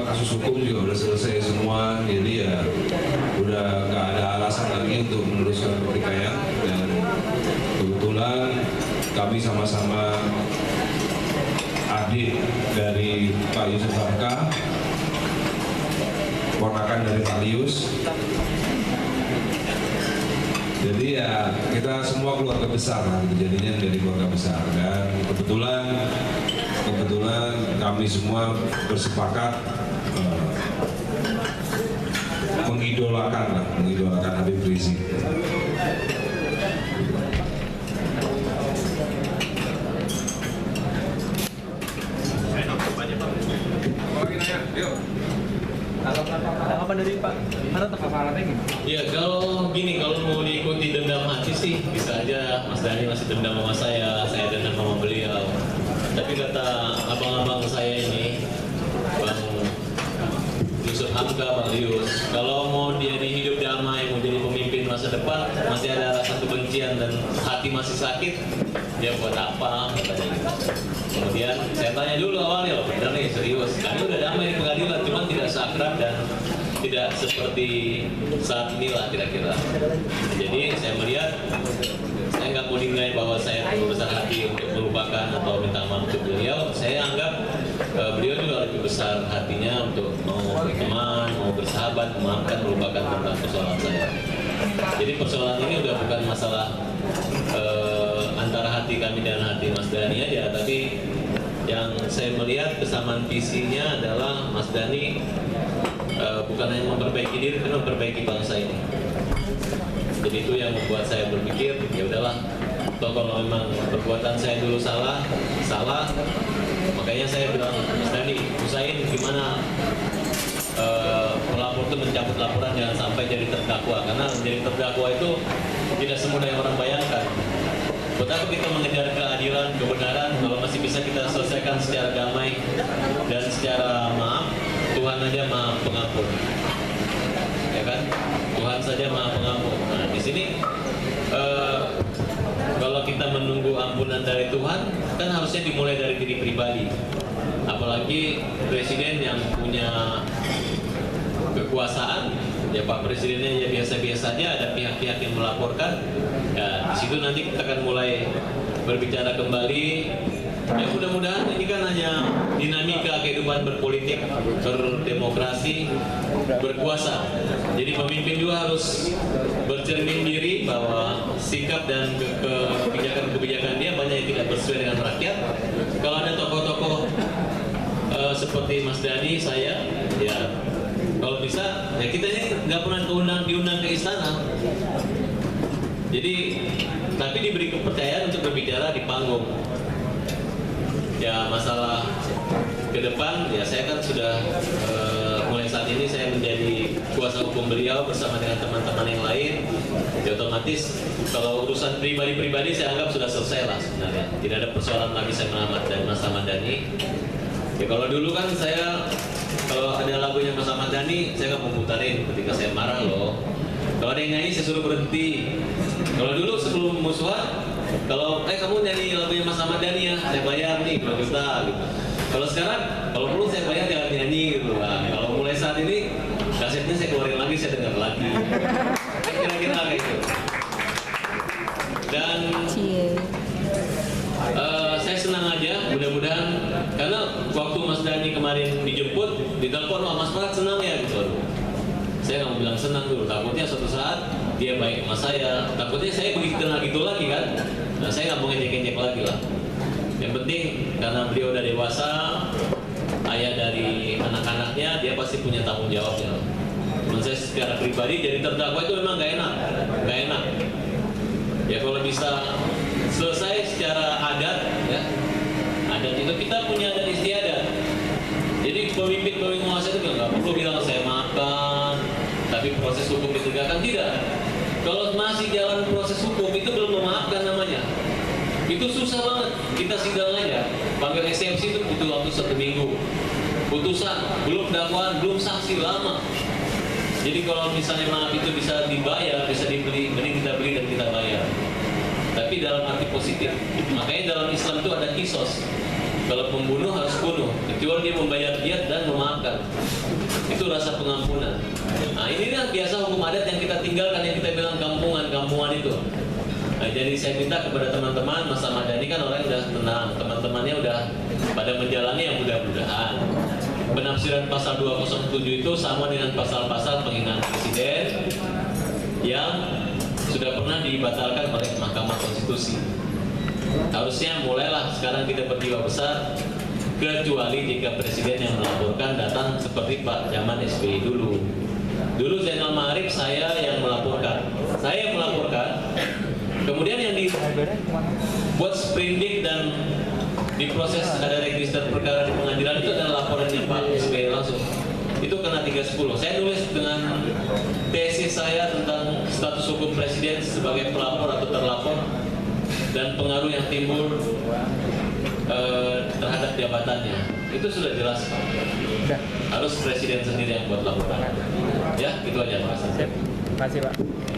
kasus hukum juga udah selesai semua, jadi ya udah nggak ada alasan lagi untuk meneruskan pertikaian. Dan kebetulan kami sama-sama adik dari Pak Yusuf Hamka, ponakan dari Pak Lius. Jadi ya kita semua keluarga besar lah, gitu. Jadinya dari keluarga besar. Dan kebetulan kami semua bersepakat mengidolakan Habib Rizik. Tanggapan dari Pak Farad apa Faradnya gimana? Ya kalau gini, kalau mau diikuti dendam hati sih bisa aja. Mas Dhani masih dendam sama saya dendam sama beliau. Tapi kata abang-abang saya ini, Bang Yusuf Hamka, Bang Lius, kalau mau dia hidup damai, mau jadi pemimpin masa depan, masih ada rasa kebencian dan hati masih sakit, dia buat apa? Katanya gitu. Kemudian saya tanya dulu awalnya, loh, bener nih serius, kami udah damai di pengadilan, cuman tidak seakrab dan tidak seperti saat inilah kira-kira. Jadi saya melihat, saya nggak mau dinilai bahwa saya besar hati untuk melupakan atau minta maaf untuk beliau. Saya anggap beliau juga lebih besar hatinya untuk mau berteman, mau bersahabat, memaafkan, melupakan tentang persoalan saya. Jadi persoalan ini udah bukan masalah antara hati kami dan hati Mas Dhani aja, tapi yang saya melihat kesamaan visinya adalah Mas Dhani bukan hanya memperbaiki diri, tapi memperbaiki bangsa ini. Jadi itu yang membuat saya berpikir, ya udahlah, toh kalau memang perbuatan saya dulu salah, makanya saya bilang, Mas Dhani, usahain gimana pelapor itu mencabut laporan, jangan sampai jadi terdakwa, karena menjadi terdakwa itu tidak semudah yang orang bayangkan. Buat apa kita mengejar keadilan, kebenaran, kalau masih bisa kita selesaikan secara damai dan secara maaf. Tuhan aja maha pengampun, ya kan? Tuhan saja maha pengampun. Nah di sini kalau kita menunggu ampunan dari Tuhan, kan harusnya dimulai dari diri pribadi. Apalagi presiden yang punya kekuasaan, ya Pak Presidennya ya biasa-biasa aja, ada pihak-pihak yang melaporkan. Ya di situ nanti kita akan mulai berbicara kembali. Ya mudah-mudahan ini kan hanya dinamika kehidupan berpolitik, berdemokrasi, berkuasa. Jadi pemimpin juga harus bercermin diri bahwa sikap dan kebijakan-kebijakan dia banyak yang tidak sesuai dengan rakyat. Kalau ada tokoh-tokoh seperti Mas Dhani, saya, ya kalau bisa, ya kita ini nggak pernah diundang ke istana. Jadi, tapi diberi kepercayaan untuk berbicara di panggung. Ya masalah ke depan, ya saya kan sudah mulai saat ini saya menjadi kuasa hukum beliau bersama dengan teman-teman yang lain. Ya otomatis kalau urusan pribadi-pribadi saya anggap sudah selesai lah sebenarnya. Tidak ada persoalan lagi saya menyelamatkan Mas Ahmad Dhani. Ya kalau dulu kan saya, kalau ada lagunya Mas Ahmad Dhani, saya nggak mau putarin ketika saya marah loh. Kalau ada yang nyanyi saya suruh berhenti. Kalau dulu sebelum musuhan, kalau kamu nyanyi lagunya Mas Ahmad Dhani ya, saya bayar nih 2 juta gitu. Kalau sekarang, kalau perlu saya bayar jangan nyanyi gitu. Nah, kalau mulai saat ini, kasetnya saya keluarin lagi, saya dengar lagi. Kira-kira kayak gitu. Dan saya senang aja, mudah-mudahan, karena waktu Mas Dhani kemarin dijemput, ditelepon, wah Mas Farad senang ya gitu. Saya nggak mau bilang senang dulu, takutnya suatu saat dia baik sama saya, takutnya saya begitu lagi kan. Nah saya nggak mau ngejek-ngejek lagi lah. Yang penting karena beliau udah dewasa, ayah dari anak-anaknya, dia pasti punya tanggung jawabnya. Menurut saya secara pribadi jadi terdakwa itu memang nggak enak. Ya kalau bisa selesai secara adat, ya adat itu kita punya adat istiadat. Jadi pemimpin penguasa itu nggak perlu bilang saya maafkan, tapi proses hukum ditegakkan, tidak. Kalau masih jalan proses hukum itu belum memaafkan namanya. Itu susah banget. Kita sidang aja, panggil eksepsi itu butuh waktu 1 minggu. Putusan belum dakwaan, belum saksi, lama. Jadi kalau misalnya maaf itu bisa dibayar, bisa dibeli, mending kita beli dan kita bayar. Tapi dalam arti positif. Makanya dalam Islam itu ada kisos. Kalau pembunuh harus bunuh, kecuali dia membayar diat dan memaafkan. Itu rasa pengampunan. Nah, ini kan biasa hukum adat yang kita tinggalkan, yang kita bilang kampungan itu. Nah, jadi saya minta kepada teman-teman, Mas Ahmadani kan orang yang udah tenang, teman-temannya udah pada menjalani yang mudah-mudahan. Penafsiran pasal 207 itu sama dengan pasal-pasal penghinaan presiden yang sudah pernah dibatalkan oleh Mahkamah Konstitusi. Harusnya mulailah sekarang kita berjiwa besar, kecuali jika presiden yang melaporkan datang seperti Pak zaman SBY dulu. Dulu Zainal Ma'arif saya yang melaporkan. Kemudian yang dibuat sprindik dan diproses ada register perkara di pengadilan itu adalah laporannya Pak SBY langsung. Itu kena 310. Saya nulis dengan tesis saya tentang status hukum presiden sebagai pelapor atau terlapor dan pengaruh yang timbul terhadap jabatannya. Itu sudah jelas, Pak. Harus presiden sendiri yang buat laporan. Ya, itu aja, Pak. Terima kasih, Pak.